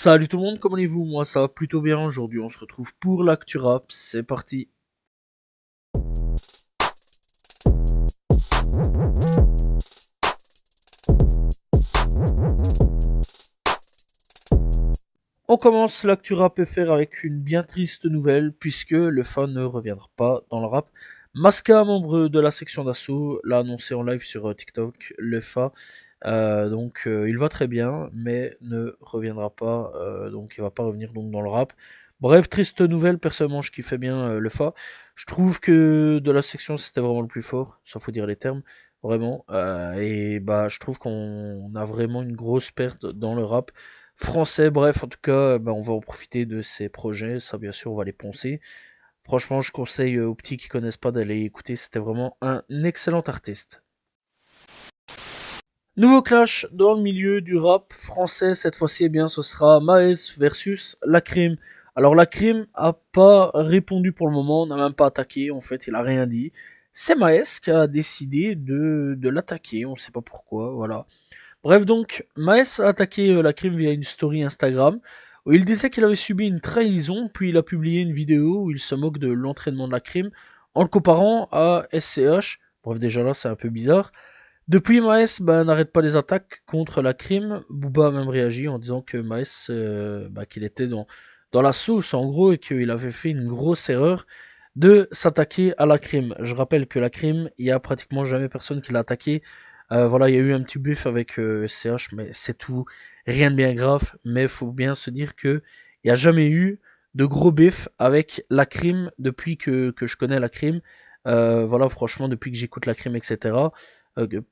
Salut tout le monde, comment allez-vous? Moi ça va plutôt bien, aujourd'hui on se retrouve pour l'actu rap, c'est parti. On commence l'actu rap FR avec une bien triste nouvelle, puisque le fan ne reviendra pas dans le rap. Maska, membre de la section d'assaut, l'a annoncé en live sur TikTok, le FA. Il va très bien, mais ne reviendra pas, donc il va pas revenir donc dans le rap. Bref, triste nouvelle, personnellement je kiffais bien le FA. Je trouve que de la section c'était vraiment le plus fort, ça faut dire les termes, vraiment. Je trouve qu'on a vraiment une grosse perte dans le rap français. Bref, en tout cas, on va en profiter de ces projets, ça bien sûr on va les poncer. Franchement, je conseille aux petits qui connaissent pas d'aller écouter, c'était vraiment un excellent artiste. Nouveau clash dans le milieu du rap français, cette fois-ci, eh bien, ce sera Maes versus Lacrim. Alors Lacrim a pas répondu pour le moment, n'a même pas attaqué, en fait, il a rien dit. C'est Maes qui a décidé de l'attaquer, on sait pas pourquoi, voilà. Bref, donc, Maes a attaqué Lacrim via une story Instagram, où il disait qu'il avait subi une trahison, puis il a publié une vidéo où il se moque de l'entraînement de Lacrim, en le comparant à SCH. Bref, déjà là, c'est un peu bizarre. Depuis, Maes n'arrête pas les attaques contre la crime. Booba a même réagi en disant que Maes, qu'il était dans la sauce en gros et qu'il avait fait une grosse erreur de s'attaquer à la crime. Je rappelle que la crime, il y a pratiquement jamais personne qui l'a attaqué. Voilà, il y a eu un petit buff avec CH, mais c'est tout. Rien de bien grave, mais il faut bien se dire que il n'y a jamais eu de gros buff avec la crime depuis que je connais la crime. Voilà, franchement, depuis que j'écoute la crime, etc.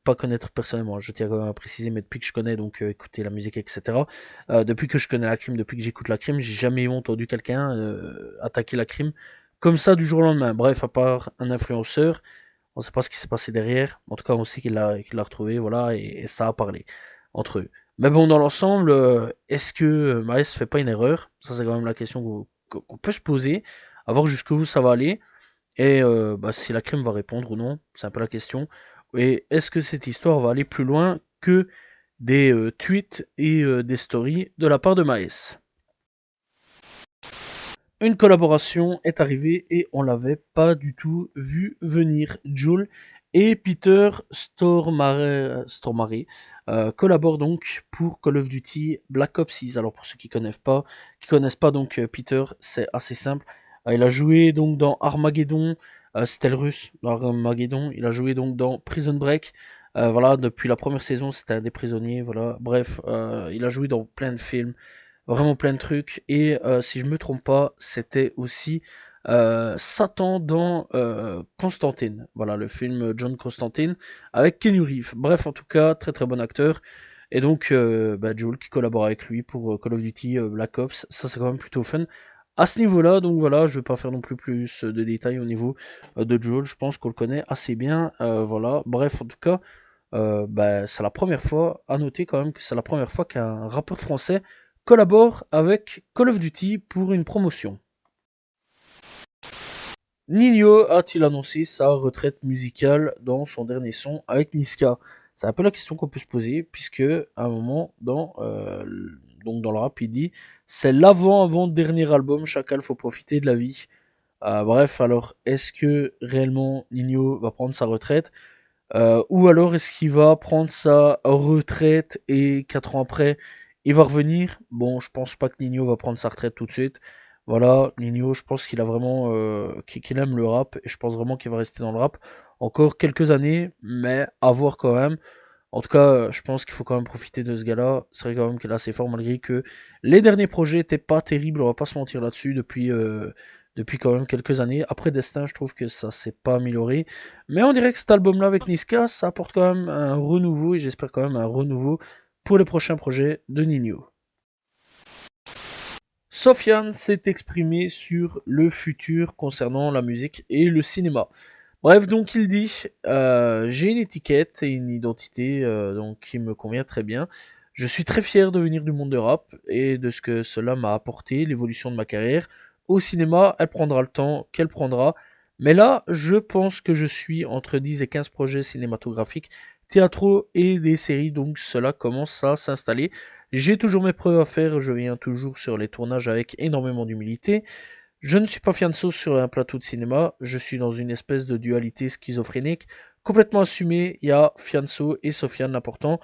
Pas connaître personnellement, je tiens quand même à préciser, mais depuis que je connais, donc écouter la musique, etc. Depuis que je connais la crime, depuis que j'écoute la crime, j'ai jamais entendu quelqu'un attaquer la crime comme ça du jour au lendemain. Bref, à part un influenceur, on sait pas ce qui s'est passé derrière. En tout cas, on sait qu'il l'a retrouvé, voilà, et ça a parlé entre eux. Mais bon, dans l'ensemble, est-ce que Maes fait pas une erreur? Ça, c'est quand même la question qu'on peut se poser, à voir jusqu'où ça va aller. Et si la crime va répondre ou non, c'est un peu la question. Et est-ce que cette histoire va aller plus loin que des tweets et des stories de la part de Maes? Une collaboration est arrivée et on l'avait pas du tout vu venir. Jul et Peter Stormare collaborent donc pour Call of Duty Black Ops 6. Alors pour ceux qui connaissent pas donc Peter, c'est assez simple. Il a joué donc dans Armageddon, c'était le russe dans Armageddon. Il a joué donc dans Prison Break. Voilà, depuis la première saison, c'était un des prisonniers. Voilà, bref, il a joué dans plein de films, vraiment plein de trucs. Et si je me trompe pas, c'était aussi Satan dans Constantine. Voilà, le film John Constantine avec Keanu Reeves. Bref, en tout cas, très très bon acteur. Et donc, Joel qui collabore avec lui pour Call of Duty Black Ops, ça c'est quand même plutôt fun. À ce niveau-là, donc voilà, je vais pas faire non plus de détails au niveau de Joel, je pense qu'on le connaît assez bien, voilà. Bref, en tout cas, c'est la première fois, à noter quand même que c'est la première fois qu'un rappeur français collabore avec Call of Duty pour une promotion. Nino a-t-il annoncé sa retraite musicale dans son dernier son avec Niska? C'est un peu la question qu'on peut se poser, puisque à un moment donc dans le rap, il dit c'est l'avant-avant-dernier album, chacal, faut profiter de la vie. Bref, alors est-ce que réellement Nino va prendre sa retraite? Ou alors est-ce qu'il va prendre sa retraite et 4 ans après, il va revenir? Bon, je pense pas que Nino va prendre sa retraite tout de suite. Voilà, Nino, je pense qu'il a vraiment qu'il aime le rap et je pense vraiment qu'il va rester dans le rap encore quelques années, mais à voir quand même. En tout cas, je pense qu'il faut quand même profiter de ce gars-là. C'est vrai quand même qu'il est assez fort malgré que les derniers projets étaient pas terribles, on va pas se mentir là-dessus depuis quand même quelques années. Après Destin, je trouve que ça s'est pas amélioré. Mais on dirait que cet album-là avec Niska, ça apporte quand même un renouveau et j'espère quand même un renouveau pour les prochains projets de Nino. Sofiane s'est exprimé sur le futur concernant la musique et le cinéma. Bref, donc il dit j'ai une étiquette et une identité donc qui me convient très bien. Je suis très fier de venir du monde de rap et de ce que cela m'a apporté, l'évolution de ma carrière. Au cinéma, elle prendra le temps qu'elle prendra. Mais là, je pense que je suis entre 10 et 15 projets cinématographiques théâtraux et des séries, donc cela commence à s'installer. J'ai toujours mes preuves à faire, je viens toujours sur les tournages avec énormément d'humilité. Je ne suis pas Fianso sur un plateau de cinéma, je suis dans une espèce de dualité schizophrénique, complètement assumée, il y a Fianso et Sofiane l'important,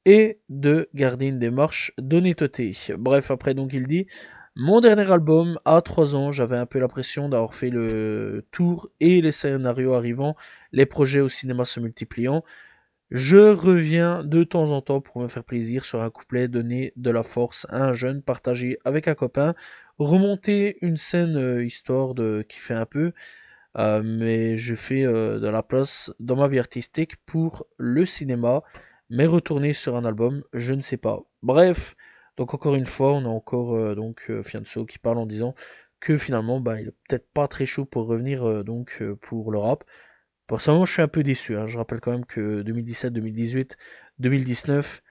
et de garder une démarche d'honnêteté. Bref, après donc il dit, mon dernier album, à 3 ans, j'avais un peu l'impression d'avoir fait le tour et les scénarios arrivant, les projets au cinéma se multipliant. Je reviens de temps en temps pour me faire plaisir sur un couplet, donner de la force à un jeune, partager avec un copain, remonter une scène histoire de kiffer un peu, mais je fais de la place dans ma vie artistique pour le cinéma, mais retourner sur un album, je ne sais pas. Bref, donc encore une fois, on a encore Fianso qui parle en disant que finalement, bah, il est peut-être pas très chaud pour revenir pour le rap. Personnellement, je suis un peu déçu, hein. Je rappelle quand même que 2017, 2018, 2019,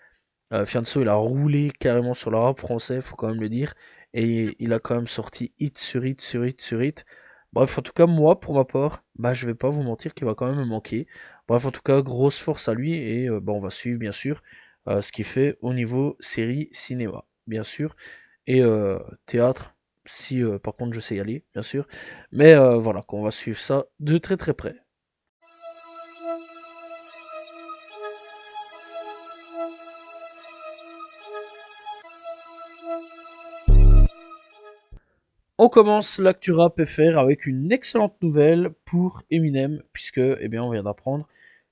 Fianso, il a roulé carrément sur le rap français, faut quand même le dire. Et il a quand même sorti hit sur hit sur hit sur hit. Bref, en tout cas, moi, pour ma part, bah, je vais pas vous mentir qu'il va quand même me manquer. Bref, en tout cas, grosse force à lui. Et bah, on va suivre, bien sûr, ce qu'il fait au niveau série, cinéma, bien sûr. Et théâtre, si par contre je sais y aller, bien sûr. Mais voilà, qu'on va suivre ça de très très près. On commence l'actu rap FR avec une excellente nouvelle pour Eminem, puisque eh bien, on vient d'apprendre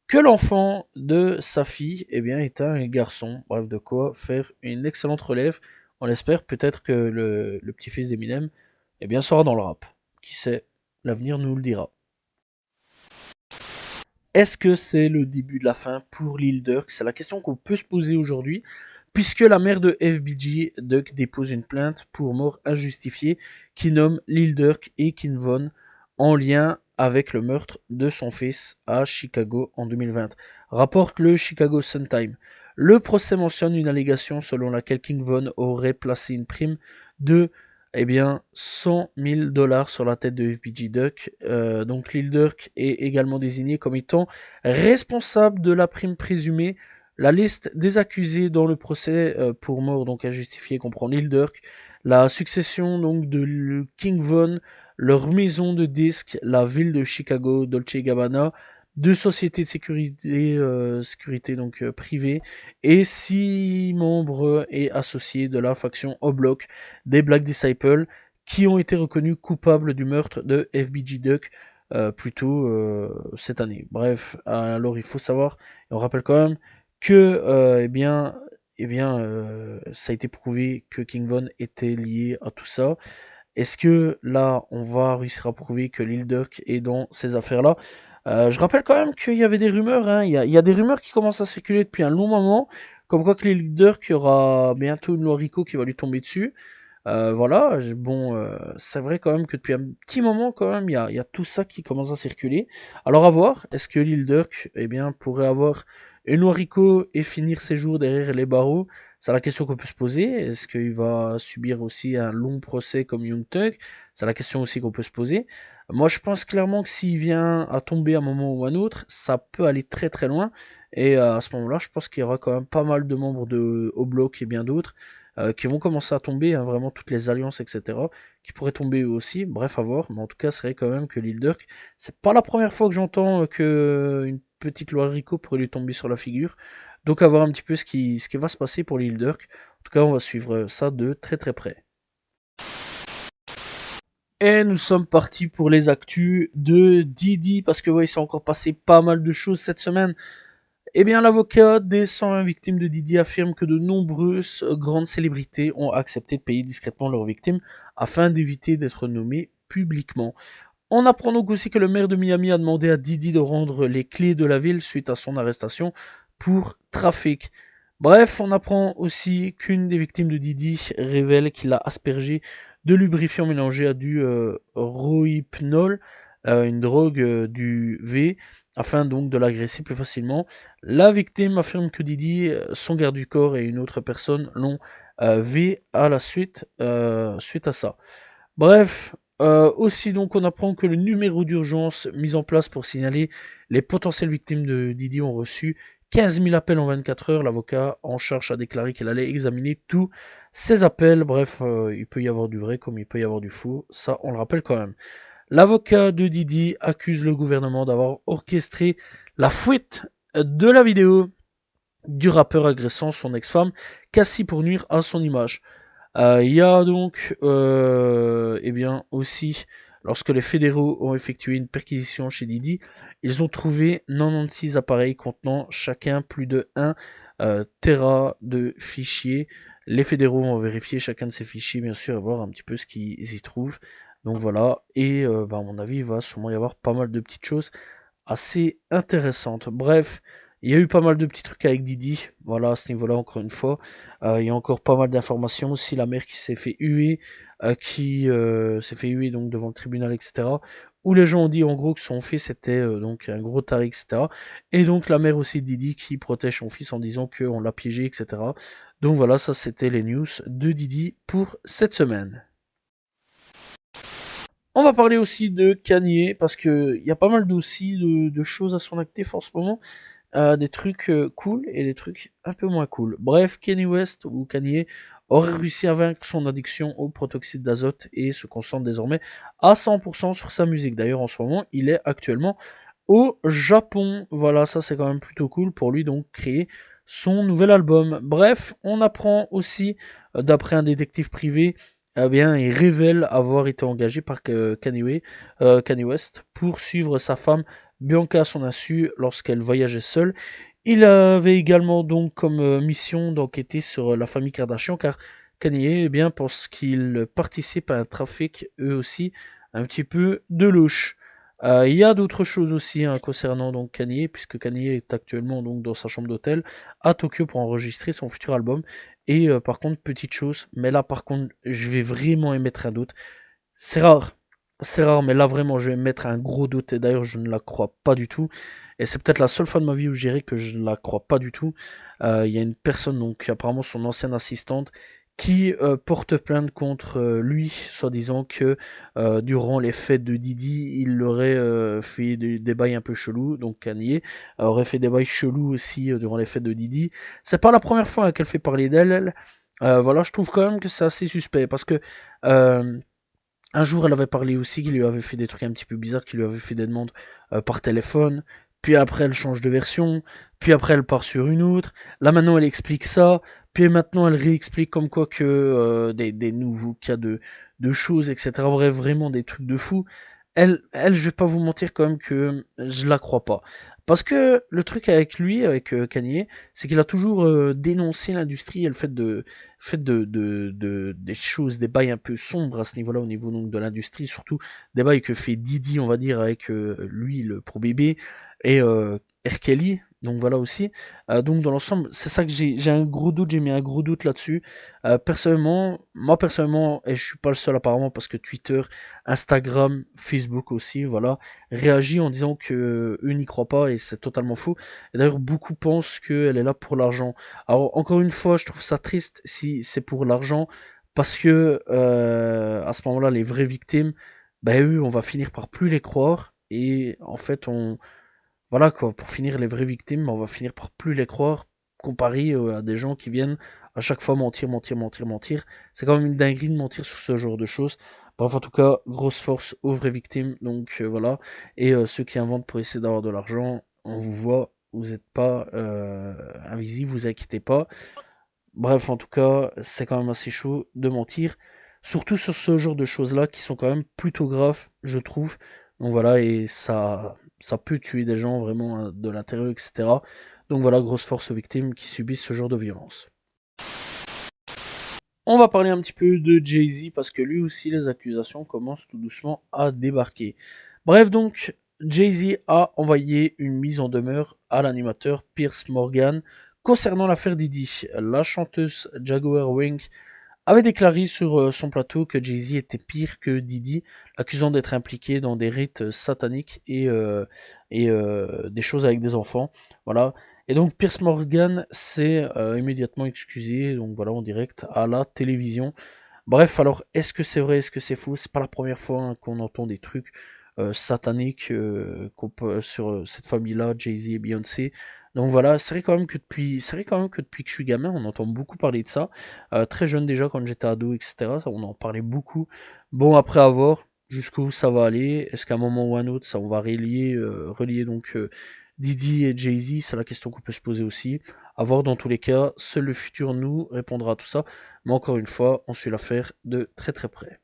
que l'enfant de sa fille eh bien, est un garçon. Bref, de quoi faire une excellente relève. On espère peut-être que le petit-fils d'Eminem eh bien, sera dans le rap. Qui sait, l'avenir nous le dira. Est-ce que c'est le début de la fin pour Lil Durk? C'est la question qu'on peut se poser aujourd'hui, puisque la mère de FBG Duck dépose une plainte pour mort injustifiée qui nomme Lil Durk et King Von en lien avec le meurtre de son fils à Chicago en 2020, rapporte le Chicago Sun-Times. Le procès mentionne une allégation selon laquelle King Von aurait placé une prime de 100 000 dollars sur la tête de FBG Duck. Donc Lil Durk est également désigné comme étant responsable de la prime présumée. La liste des accusés dans le procès pour mort donc injustifiée comprend Lil Durk, la succession donc de King Von, leur maison de disques, la ville de Chicago, Dolce Gabbana, deux sociétés de sécurité donc privées et 6 membres et associés de la faction O-Block des Black Disciples qui ont été reconnus coupables du meurtre de FBG Duck plus tôt cette année. Bref, alors il faut savoir, et on rappelle quand même que ça a été prouvé que King Von était lié à tout ça. Est-ce que là, on va réussir à prouver que Lil Durk est dans ces affaires-là? Je rappelle quand même qu'il y avait des rumeurs, hein. Il y a des rumeurs qui commencent à circuler depuis un long moment, comme quoi que Lil Durk, il y aura bientôt une loi RICO qui va lui tomber dessus. Voilà, bon, c'est vrai quand même que depuis un petit moment, quand même, il y a tout ça qui commence à circuler. Alors à voir, est-ce que Lil Durk, pourrait avoir une loi RICO et finir ses jours derrière les barreaux? C'est la question qu'on peut se poser. Est-ce qu'il va subir aussi un long procès comme Young Thug? C'est la question aussi qu'on peut se poser. Moi, je pense clairement que s'il vient à tomber à un moment ou à un autre, ça peut aller très très loin. Et à ce moment-là, je pense qu'il y aura quand même pas mal de membres de O-Block et bien d'autres qui vont commencer à tomber, hein, vraiment toutes les alliances, etc., qui pourraient tomber eux aussi. Bref, à voir. Mais en tout cas, c'est vrai quand même que Lil Durk, c'est pas la première fois que j'entends que une petite loi Rico pourrait lui tomber sur la figure. Donc à voir un petit peu ce qui va se passer pour Lil Durk. En tout cas, on va suivre ça de très très près. Et nous sommes partis pour les actus de Didi, parce que ouais, il s'est encore passé pas mal de choses cette semaine. Eh bien, l'avocat des 120 victimes de Didi affirme que de nombreuses grandes célébrités ont accepté de payer discrètement leurs victimes afin d'éviter d'être nommées publiquement. On apprend donc aussi que le maire de Miami a demandé à Didi de rendre les clés de la ville suite à son arrestation pour trafic. Bref, on apprend aussi qu'une des victimes de Didi révèle qu'il a aspergé de lubrifiant mélangé à du rohypnol, une drogue du V, afin donc de l'agresser plus facilement. La victime affirme que Didi, son garde du corps et une autre personne l'ont V à la suite à ça. Bref, aussi donc on apprend que le numéro d'urgence mis en place pour signaler les potentielles victimes de Didi ont reçu 15 000 appels en 24 heures. L'avocat en charge a déclaré qu'il allait examiner tous ces appels. Bref, il peut y avoir du vrai comme il peut y avoir du faux. Ça, on le rappelle quand même. L'avocat de Didi accuse le gouvernement d'avoir orchestré la fuite de la vidéo du rappeur agressant son ex-femme, Cassie, pour nuire à son image. Il y a donc eh bien aussi, lorsque les fédéraux ont effectué une perquisition chez Didi, ils ont trouvé 96 appareils contenant chacun plus de 1 Tera de fichiers. Les fédéraux vont vérifier chacun de ces fichiers, bien sûr, et voir un petit peu ce qu'ils y trouvent. Donc voilà, et à mon avis, il va sûrement y avoir pas mal de petites choses assez intéressantes. Bref, il y a eu pas mal de petits trucs avec Didi, voilà, à ce niveau-là, encore une fois. Il y a encore pas mal d'informations aussi, la mère qui s'est fait huer, qui s'est fait huer donc devant le tribunal, etc. Où les gens ont dit en gros que son fils était donc un gros taré, etc. Et donc la mère aussi de Didi qui protège son fils en disant qu'on l'a piégé, etc. Donc voilà, ça c'était les news de Didi pour cette semaine. On va parler aussi de Kanye, parce que il y a pas mal aussi de choses à son actif en ce moment. Des trucs cool et des trucs un peu moins cool. Bref, Kanye West ou Kanye aurait réussi à vaincre son addiction au protoxyde d'azote et se concentre désormais à 100% sur sa musique. D'ailleurs, en ce moment, il est actuellement au Japon. Voilà, ça c'est quand même plutôt cool pour lui, donc créer son nouvel album. Bref, on apprend aussi, d'après un détective privé, eh bien, il révèle avoir été engagé par Kanye West pour suivre sa femme Bianca à son insu lorsqu'elle voyageait seule. Il avait également donc comme mission d'enquêter sur la famille Kardashian, car Kanye, eh bien, pense qu'il participe à un trafic eux aussi un petit peu de louche. Il y a d'autres choses aussi, hein, concernant donc Kanye, puisque Kanye est actuellement donc dans sa chambre d'hôtel à Tokyo pour enregistrer son futur album. Et par contre, petite chose, mais là par contre, je vais vraiment émettre un doute. C'est rare. C'est rare, mais là vraiment, je vais mettre un gros doute. Et d'ailleurs, je ne la crois pas du tout. Et c'est peut-être la seule fois de ma vie où je dirais que je ne la crois pas du tout. Il y a une personne, donc apparemment son ancienne assistante, qui porte plainte contre lui, soi-disant que durant les fêtes de Didi, il aurait fait des bails un peu chelous. Donc Kanye aurait fait des bails chelous aussi durant les fêtes de Didi. C'est pas la première fois, qu'elle fait parler d'elle. Voilà, je trouve quand même que c'est assez suspect parce que euh, un jour, elle avait parlé aussi qu'il lui avait fait des trucs un petit peu bizarres, qu'il lui avait fait des demandes par téléphone. Puis après, elle change de version. Puis après, elle part sur une autre. Là, maintenant, elle explique ça. Puis maintenant, elle réexplique comme quoi que des nouveaux cas de choses, etc. Bref, vraiment des trucs de fou. Je vais pas vous mentir quand même que je la crois pas. Parce que le truc avec lui, avec Kanye, c'est qu'il a toujours dénoncé l'industrie et le fait des choses, des bails un peu sombres à ce niveau-là, au niveau donc de l'industrie, surtout des bails que fait Didi, on va dire, avec lui, le pro bébé, et R. Kelly. Donc voilà aussi. Donc dans l'ensemble, c'est ça que j'ai un gros doute, j'ai mis un gros doute là-dessus. Moi personnellement, et je suis pas le seul apparemment, parce que Twitter, Instagram, Facebook aussi, voilà, réagit en disant que eux n'y croient pas et c'est totalement faux. Et d'ailleurs, beaucoup pensent qu'elle est là pour l'argent. Alors encore une fois, je trouve ça triste si c'est pour l'argent, parce que à ce moment-là, les vraies victimes, ben eux, on va finir par plus les croire et en fait, voilà quoi, pour finir les vraies victimes, on va finir par plus les croire comparé à des gens qui viennent à chaque fois mentir, mentir, mentir, mentir. C'est quand même une dinguerie de mentir sur ce genre de choses. Bref, en tout cas, grosse force aux vraies victimes, donc voilà. Et ceux qui inventent pour essayer d'avoir de l'argent, on vous voit, vous n'êtes pas invisible, vous inquiétez pas. Bref, en tout cas, c'est quand même assez chaud de mentir, surtout sur ce genre de choses-là qui sont quand même plutôt graves, je trouve. Donc voilà, et ça peut tuer des gens vraiment de l'intérieur, etc. Donc voilà, grosse force aux victimes qui subissent ce genre de violence. On va parler un petit peu de Jay-Z parce que lui aussi les accusations commencent tout doucement à débarquer. Bref donc, Jay-Z a envoyé une mise en demeure à l'animateur Pierce Morgan concernant l'affaire Diddy. La chanteuse Jaguar Wink avait déclaré sur son plateau que Jay-Z était pire que Diddy, l'accusant d'être impliqué dans des rites sataniques et des choses avec des enfants. Voilà. Et donc Pierce Morgan s'est immédiatement excusé, donc voilà, en direct à la télévision. Bref, alors est-ce que c'est vrai, est-ce que c'est faux? C'est pas la première fois qu'on entend des trucs sataniques sur cette famille-là, Jay-Z et Beyoncé. Donc voilà, c'est vrai quand même que depuis que je suis gamin, on entend beaucoup parler de ça. Très jeune déjà, quand j'étais ado, etc. On en parlait beaucoup. Bon, après avoir jusqu'où ça va aller, est-ce qu'à un moment ou un autre, ça on va relier donc Diddy et Jay-Z, c'est la question qu'on peut se poser aussi. À voir dans tous les cas, seul le futur nous répondra à tout ça. Mais encore une fois, on suit l'affaire de très très près.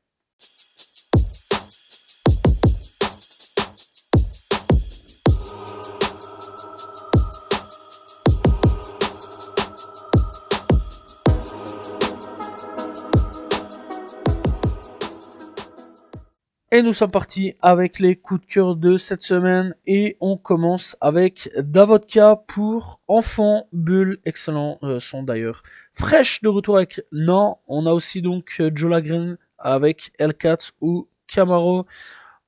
Et nous sommes partis avec les coups de cœur de cette semaine et on commence avec Davodka pour Enfant Bulle, excellent son d'ailleurs. Fresh de retour avec Non, on a aussi donc Jola Green avec Hellcat ou Camaro.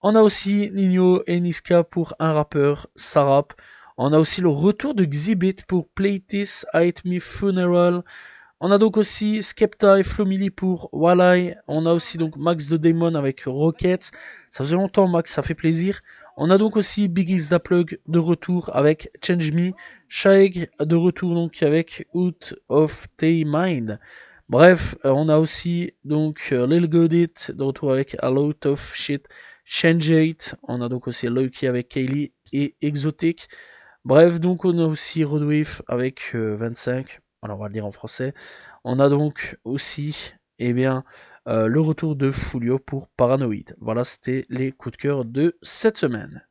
On a aussi Nino et Niska pour un rappeur, Sarap. On a aussi le retour de Xzibit pour Play This, Hate Me Funeral. On a donc aussi Skepta et Flomili pour Walleye. On a aussi donc Max the Demon avec Rocket. Ça faisait longtemps, Max, ça fait plaisir. On a donc aussi Big X Daplug de retour avec Change Me. Shaeg de retour donc avec Out of the Mind. Bref, on a aussi donc Lil Godit de retour avec A Lot of Shit. Change It. On a donc aussi Loki avec Kaylee et Exotic. Bref, donc on a aussi Rodwave avec 25. Alors on va le dire en français. On a donc aussi le retour de Fulio pour Paranoid. Voilà, c'était les coups de cœur de cette semaine.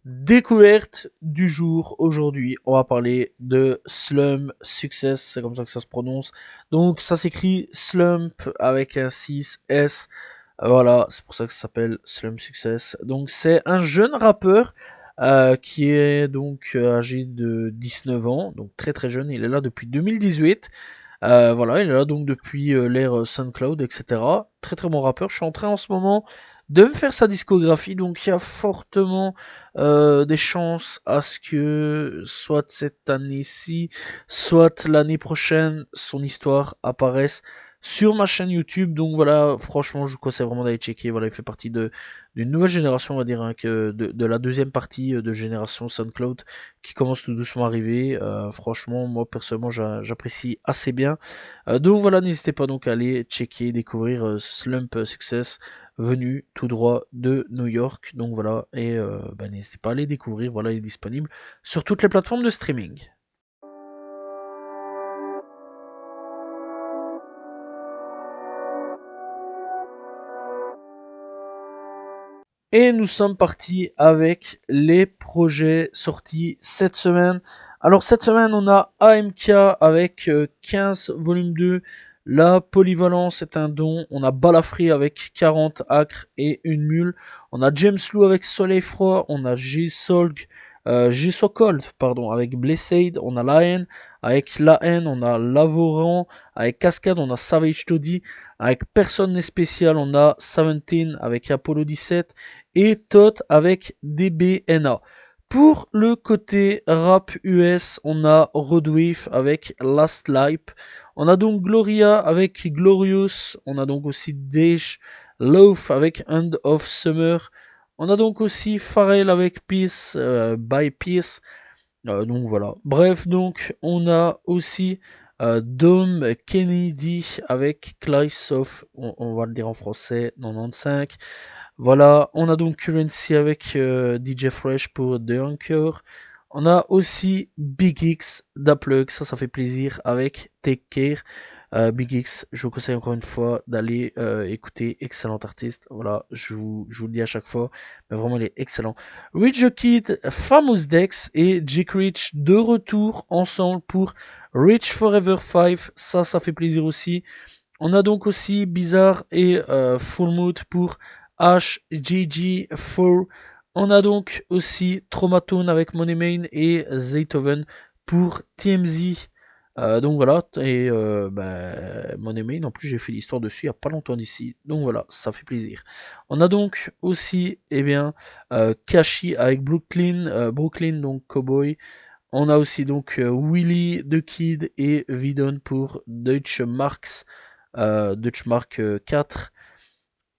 Découverte du jour aujourd'hui, on va parler de Slum Success, c'est comme ça que ça se prononce. Donc ça s'écrit Slump avec un 6S. Voilà, c'est pour ça que ça s'appelle Slum Success. Donc c'est un jeune rappeur qui est donc âgé de 19 ans, donc très très jeune, il est là depuis 2018. Voilà, il est là donc depuis l'ère SoundCloud, etc. Très très bon rappeur. Je suis en train en ce moment de me faire sa discographie, donc il y a fortement des chances à ce que soit cette année-ci, soit l'année prochaine, son histoire apparaisse sur ma chaîne YouTube. Donc voilà, franchement, je vous conseille vraiment d'aller checker. Voilà, il fait partie d'une nouvelle génération, on va dire, hein, de la deuxième partie de génération SoundCloud qui commence tout doucement à arriver. Franchement, moi personnellement, j'apprécie assez bien. Donc voilà, n'hésitez pas donc à aller checker, découvrir Slump Success venu tout droit de New York. Donc voilà, et n'hésitez pas à aller découvrir. Voilà, il est disponible sur toutes les plateformes de streaming. Et nous sommes partis avec les projets sortis cette semaine. Alors cette semaine, on a AMK avec 15 volume 2. La polyvalence est un don. On a Balafré avec 40 acres et une mule. On a James Lou avec Soleil Froid. On a G-Socold, pardon, avec Blessade. On a La Haine avec La Haine. On a Lavoran avec Cascade. On a Savage Toddy avec Personne n'est spécial. On a 17 avec Apollo 17 et Todd avec DBNA. Pour le côté rap US, on a Rodwave avec Last Life. On a donc Gloria avec Glorious. On a donc aussi Dash Loaf avec End of Summer. On a donc aussi Pharrell avec Peace by Peace. Donc voilà. Bref, donc on a aussi Dom Kennedy avec Class of, on va le dire en français, 95. Voilà, on a donc Currency avec DJ Fresh pour The Anchor. On a aussi Big X d'Aplug, ça fait plaisir avec Take Care. Big X, je vous conseille encore une fois d'aller écouter, excellent artiste. Voilà, je vous le dis à chaque fois, mais vraiment il est excellent. Rich the Kid, Famous Dex et Jake Rich de retour ensemble pour Rich Forever 5, ça fait plaisir aussi. On a donc aussi Bizarre et Full Mood pour HGG4. On a donc aussi Traumatone avec Money Main et Zaytoven pour TMZ. Donc voilà, et Money Main, en plus j'ai fait l'histoire dessus il n'y a pas longtemps d'ici, donc voilà, ça fait plaisir. On a donc aussi, Kashi avec Brooklyn, donc Cowboy. On a aussi donc Willy the Kid et Vidon pour Deutsche Marks, Deutsche Mark 4.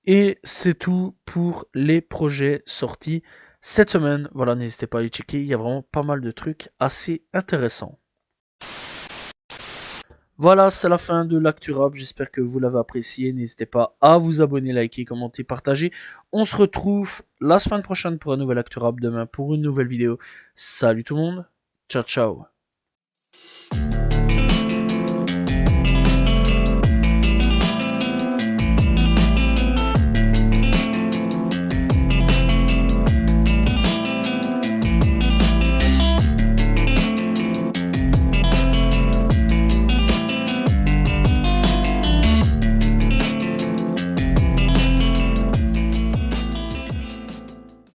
Et c'est tout pour les projets sortis cette semaine. Voilà, n'hésitez pas à les checker, il y a vraiment pas mal de trucs assez intéressants. Voilà, c'est la fin de l'ActuRap. J'espère que vous l'avez apprécié. N'hésitez pas à vous abonner, liker, commenter, partager. On se retrouve la semaine prochaine pour un nouvel ActuRap. Demain pour une nouvelle vidéo. Salut tout le monde. Ciao, ciao.